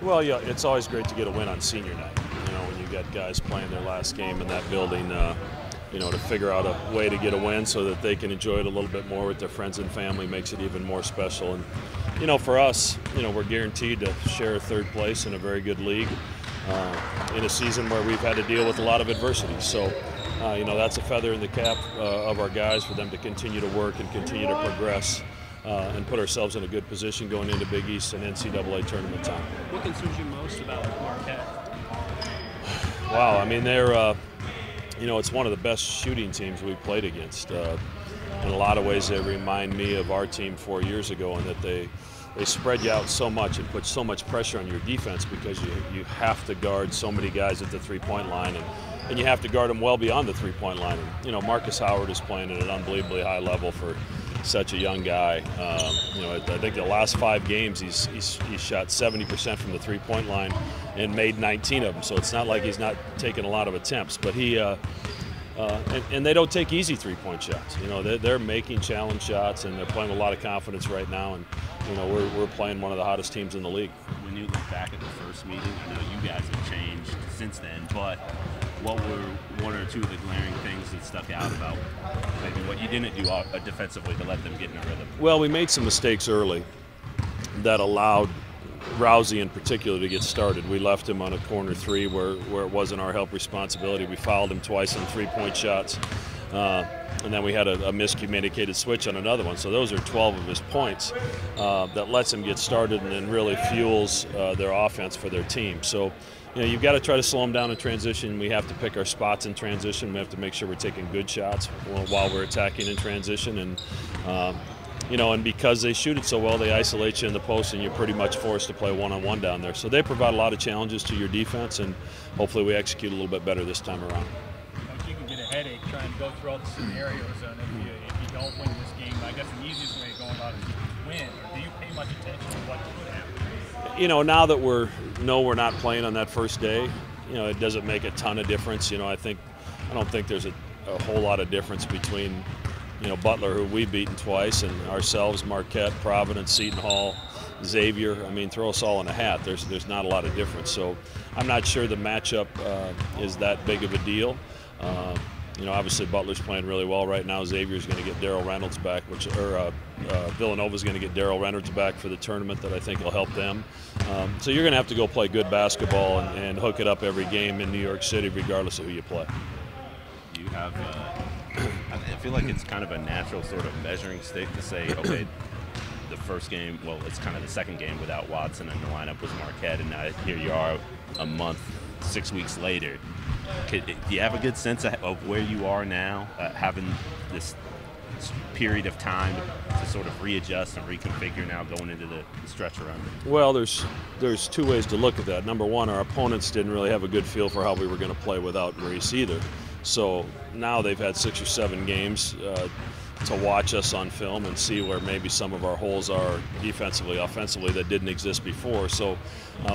Well, yeah, it's always great to get a win on senior night. You know, when you got guys playing their last game in that building, you know, to figure out a way to get a win so that they can enjoy it a little bit more with their friends and family makes it even more special. And, you know, for us, you know, we're guaranteed to share third place in a very good league in a season where we've had to deal with a lot of adversity. So, you know, that's a feather in the cap of our guys for them to continue to work and continue to progress. And put ourselves in a good position going into Big East and NCAA tournament time. What concerns you most about Marquette? Wow, I mean, they're, you know, it's one of the best shooting teams we've played against. In a lot of ways, they remind me of our team 4 years ago in that they spread you out so much and put so much pressure on your defense because you have to guard so many guys at the three-point line, and you have to guard them well beyond the three-point line. And, you know, Marcus Howard is playing at an unbelievably high level for such a young guy. You know, I think the last 5 games he's shot 70% from the three-point line and made 19 of them. So it's not like he's not taking a lot of attempts, but he and they don't take easy three-point shots. You know, they're making challenge shots and they're playing with a lot of confidence right now. And you know, we're playing one of the hottest teams in the league. When you look back at the first meeting, I know you guys have changed since then, but what were one or two of the glaring things that stuck out about maybe what you didn't do defensively to let them get in a rhythm? Well, we made some mistakes early that allowed Rousey in particular to get started. We left him on a corner three where it wasn't our help responsibility. We fouled him twice on three-point shots. And then we had a miscommunicated switch on another one. So those are 12 of his points that lets him get started and then really fuels their offense for their team. So, you know, you've got to try to slow them down in transition. We have to pick our spots in transition. We have to make sure we're taking good shots while we're attacking in transition. And, you know, and because they shoot it so well, they isolate you in the post, and you're pretty much forced to play one-on-one down there. So they provide a lot of challenges to your defense, and hopefully we execute a little bit better this time around. You can get a headache trying to go through all the scenarios, and if you don't win this game, I guess the easiest way of going about it is to win. Or do you pay much attention to what could happen? You know, now that we're not playing on that first day, you know, it doesn't make a ton of difference. You know, I don't think there's a whole lot of difference between, you know, Butler, who we've beaten twice, and ourselves, Marquette, Providence, Seton Hall, Xavier. I mean, throw us all in a hat. There's not a lot of difference. So I'm not sure the matchup is that big of a deal. You know, obviously Butler's playing really well right now. Xavier's going to get Darrell Reynolds back, Villanova's going to get Darrell Reynolds back for the tournament that I think will help them. So you're going to have to go play good basketball and hook it up every game in New York City, regardless of who you play. You have, I feel like it's kind of a natural sort of measuring stick to say, okay, the first game, well, it's kind of the second game without Watson, and the lineup was Marquette, and now here you are a month, 6 weeks later. Do you have a good sense of where you are now, having this period of time to sort of readjust and reconfigure now going into the stretch around it? Well, there's 2 ways to look at that. Number one, our opponents didn't really have a good feel for how we were going to play without Maurice either. So now they've had 6 or 7 games to watch us on film and see where maybe some of our holes are defensively, offensively that didn't exist before. So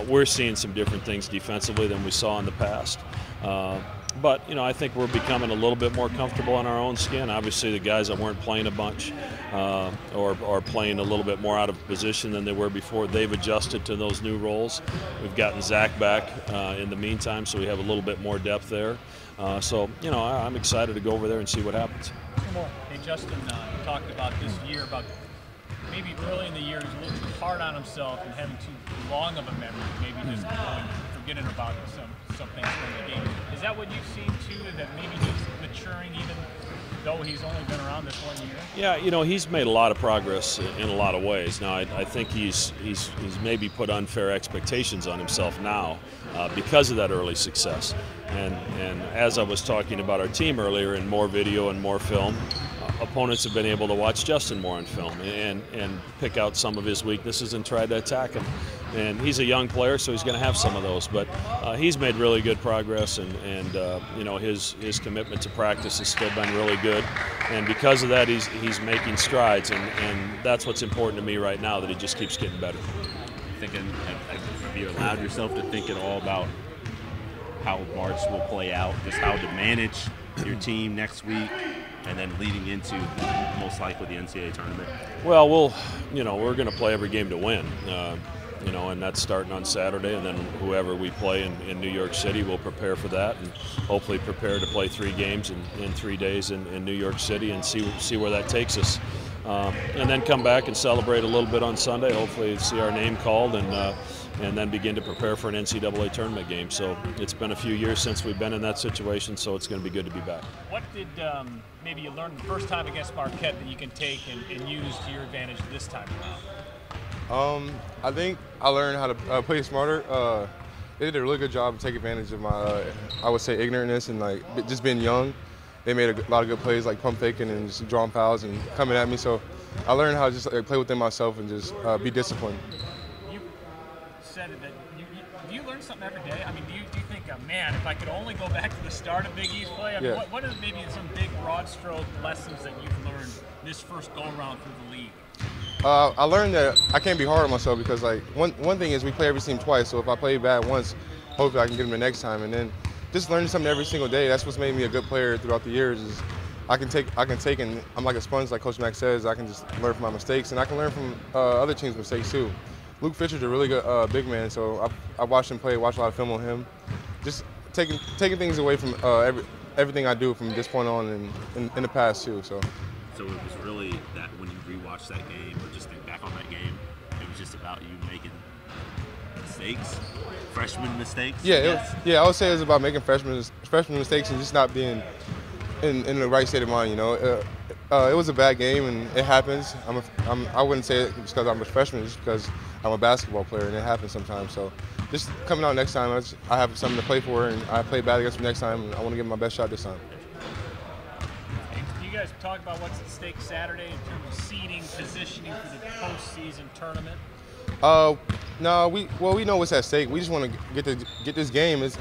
we're seeing some different things defensively than we saw in the past. But, you know, I think we're becoming a little bit more comfortable in our own skin. Obviously, the guys that weren't playing a bunch or playing a little bit more out of position than they were before, they've adjusted to those new roles. We've gotten Zach back in the meantime, so we have a little bit more depth there. So, you know, I'm excited to go over there and see what happens. Hey, Justin, you talked about this year, about maybe early in the year he's a little too hard on himself and having too long of a memory, maybe just forgetting about some things from the game. Is that what you've seen too, that maybe he's maturing even though he's only been around this 1 year? Yeah, you know, he's made a lot of progress in a lot of ways. Now, I think he's maybe put unfair expectations on himself now because of that early success. And as I was talking about our team earlier, in more video and more film, opponents have been able to watch Justin more on film and pick out some of his weaknesses and try to attack him. And he's a young player, so he's going to have some of those. But he's made really good progress, and you know, his commitment to practice has still been really good. And because of that, he's making strides, and that's what's important to me right now, that he just keeps getting better. Have you allowed yourself to think at all about how March will play out, just how to manage your team next week, and then leading into most likely the NCAA tournament? Well, we're going to play every game to win. and that's starting on Saturday, and then whoever we play in New York City will prepare for that, and hopefully prepare to play 3 games in 3 days in New York City and see where that takes us. And then come back and celebrate a little bit on Sunday, hopefully see our name called, and then begin to prepare for an NCAA tournament game. So it's been a few years since we've been in that situation, so it's going to be good to be back. What did maybe you learn the first time against Marquette that you can take and use to your advantage this time around? I think I learned how to play smarter. They did a really good job to take advantage of my, I would say, ignorantness and just being young. They made a lot of good plays, like pump faking and just drawing fouls and coming at me. So I learned how to just play within myself and just be disciplined. You said that do you learn something every day? I mean, do you think, man, if I could only go back to the start of Big East play? I mean, Yeah. what are maybe some big broad stroke lessons that you've learned this first go around through the league? I learned that I can't be hard on myself because one thing is we play every team twice. So if I play bad once, hopefully I can get them the next time. And then just learning something every single day. That's what's made me a good player throughout the years. Is I can take and I'm like a sponge, like Coach Mack says. I can just learn from my mistakes, and I can learn from other teams' mistakes too. Luke Fisher's a really good big man, so I watched him play, watched a lot of film on him. Just taking things away from everything I do from this point on in the past too. So it was really that when you rewatch that game or just think back on that game, it was just about you making mistakes, freshman mistakes. Yeah, I would say it was about making freshman mistakes and just not being in the right state of mind. It was a bad game and it happens. I wouldn't say it just because I'm a freshman, just because I'm a basketball player and it happens sometimes. So just coming out next time, I have something to play for and I play bad against them next time. And I want to give my best shot this time. You guys talk about what's at stake Saturday in terms of seeding, positioning for the postseason tournament? No, we know what's at stake. We just want to get this game. It's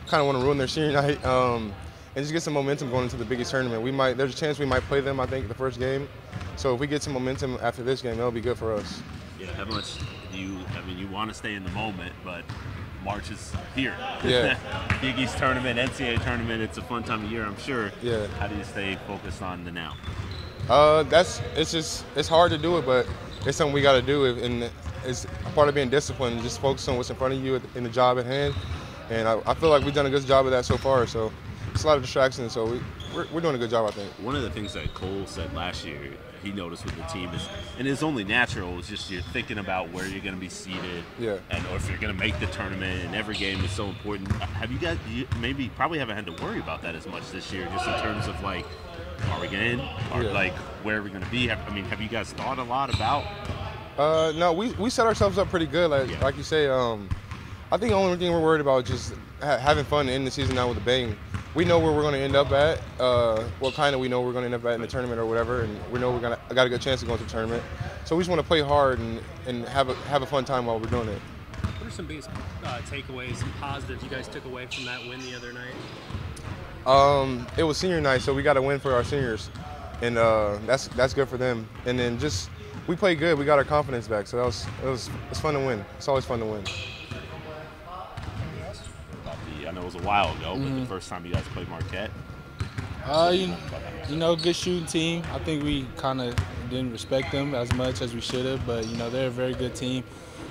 kind of want to ruin their senior night and just get some momentum going into the biggest tournament. There's a chance we might play them, I think, the first game. So if we get some momentum after this game, that'll be good for us. Yeah, how much do you? I mean, you want to stay in the moment, but March is here. Yeah. Big East tournament, NCAA tournament. It's a fun time of year, I'm sure. Yeah. How do you stay focused on the now? It's hard to do it, but it's something we got to do, and it's a part of being disciplined. Just focus on what's in front of you in the job at hand, and I feel like we've done a good job of that so far. So it's a lot of distractions, so we're doing a good job, I think. One of the things that Cole said last year, he noticed with the team is, and it's only natural, is just you're thinking about where you're going to be seated, yeah, and or if you're going to make the tournament, and every game is so important. Have you guys probably haven't had to worry about that as much this year, just in terms of like, are we getting in, or like where are we going to be? Have you guys thought a lot about? No, we set ourselves up pretty good, like you say. I think the only thing we're worried about is just having fun to end the season out with a bang. We know where we're going to end up at. We know we're going to end up at in the tournament or whatever, and we know I got a good chance of going to the tournament. So we just want to play hard and have a fun time while we're doing it. What are some biggest takeaways and positives you guys took away from that win the other night? It was senior night, so we got a win for our seniors, and that's good for them. And then just we played good. We got our confidence back, so it was fun to win. It's always fun to win. I know it was a while ago, but the first time you guys played Marquette. Good shooting team. I think we kind of didn't respect them as much as we should have, but they're a very good team.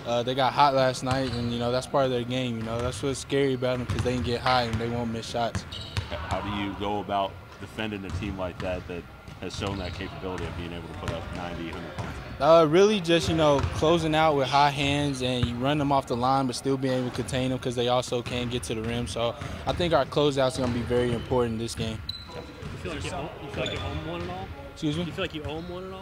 They got hot last night, and that's part of their game. That's what's scary about them, because they can get hot and they won't miss shots. How do you go about defending a team like that has shown that capability of being able to put up 90, 100 points? Really just, closing out with high hands, and you run them off the line but still being able to contain them, because they also can get to the rim. So I think our closeouts are going to be very important in this game. You feel like you own one and all? Excuse me? You feel like you own one and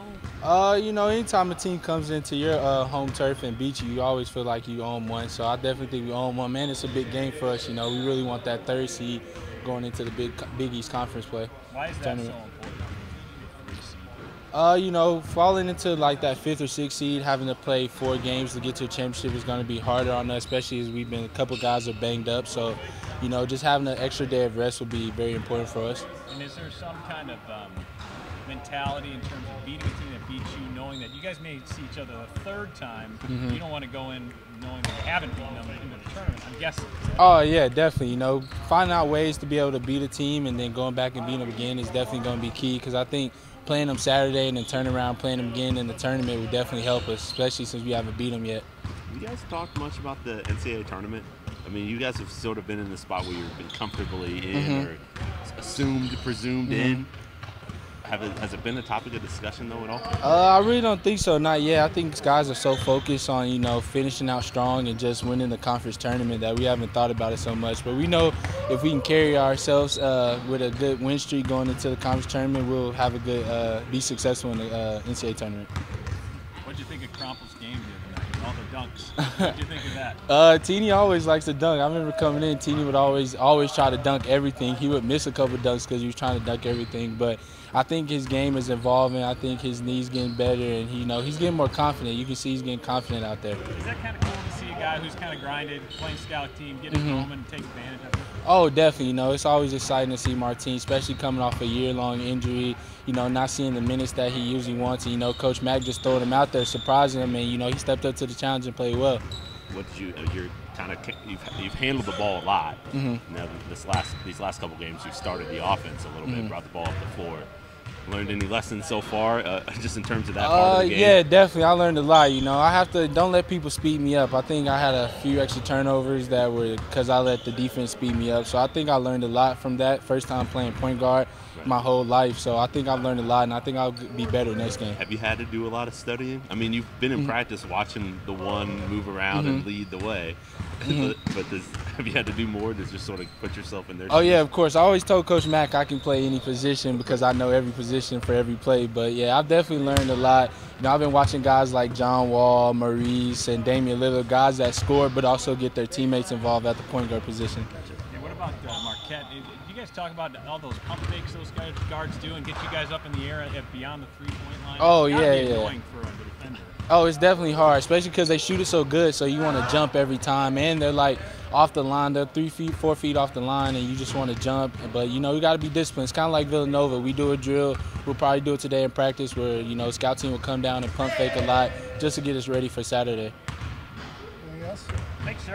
all? Anytime a team comes into your home turf and beats you, you always feel like you own one. So I definitely think we own one. Man, it's a big game for us. We really want that third seed going into the Big East Conference play. Why is that tournament. so important? Falling into like that 5th or 6th seed, having to play 4 games to get to a championship is going to be harder on us, especially as a couple guys are banged up. So, just having an extra day of rest will be very important for us. And is there some kind of mentality in terms of beating a team that beats you, knowing that you guys may see each other a third time? You don't want to go in knowing that you haven't beaten them into the tournament, I'm guessing. Oh, yeah, definitely. Finding out ways to be able to beat a team and then going back and beating them again is definitely going to be key, because I think playing them Saturday and then turning around playing them again in the tournament would definitely help us, especially since we haven't beat them yet. you guys talked much about the NCAA tournament? I mean, you guys have sort of been in the spot where you've been comfortably in or presumed in. Has it been a topic of discussion, though, at all? I really don't think so, not yet. I think guys are so focused on, finishing out strong and just winning the conference tournament that we haven't thought about it so much. But we know if we can carry ourselves with a good win streak going into the conference tournament, we'll have a good, be successful in the NCAA tournament. What did you think of Crumple's game the other night? All the dunks. What did you think of that? Teeny always likes to dunk. I remember coming in, Teeny would always try to dunk everything. He would miss a couple dunks because he was trying to dunk everything. But I think his game is evolving. I think his knee's getting better, and he's getting more confident. You can see he's getting confident out there. Is that kind of cool to see a guy who's kind of grinded, playing scout team, get his moment and take advantage of it? Oh, definitely. It's always exciting to see Martin, especially coming off a year-long injury. Not seeing the minutes that he usually wants. And, Coach Mack just throwing him out there, surprising him, and he stepped up to the challenge and played well. What did you've handled the ball a lot. Now these last couple games, you've started the offense a little bit, brought the ball up the floor. Learned any lessons so far, just in terms of that part of the game? Yeah, definitely. I learned a lot. I have to don't let people speed me up. I think I had a few extra turnovers that were because I let the defense speed me up. So I think I learned a lot from that. First time playing point guard my whole life. So I think I've learned a lot, and I think I'll be better next game. Have you had to do a lot of studying? I mean, you've been in practice watching the one move around and lead the way. But have you had to do more to just sort of put yourself in their shoes? Yeah, of course. I always told Coach Mack I can play any position because I know every position for every play. But, yeah, I've definitely learned a lot. I've been watching guys like John Wall, Maurice, and Damian Lillard, guys that score but also get their teammates involved at the point guard position. Yeah, what about Marquette? Did you guys talk about all those pump fakes those guards do and get you guys up in the air beyond the three-point line? Oh, it's yeah, be annoying for a defender. Oh, it's definitely hard, especially because they shoot it so good, so you want to jump every time. And they're, off the line. They're 3 feet, 4 feet off the line, and you just want to jump. But, we got to be disciplined. It's kind of like Villanova. We do a drill. We'll probably do it today in practice where, scout team will come down and pump fake a lot just to get us ready for Saturday. Anything else? Thanks, sir.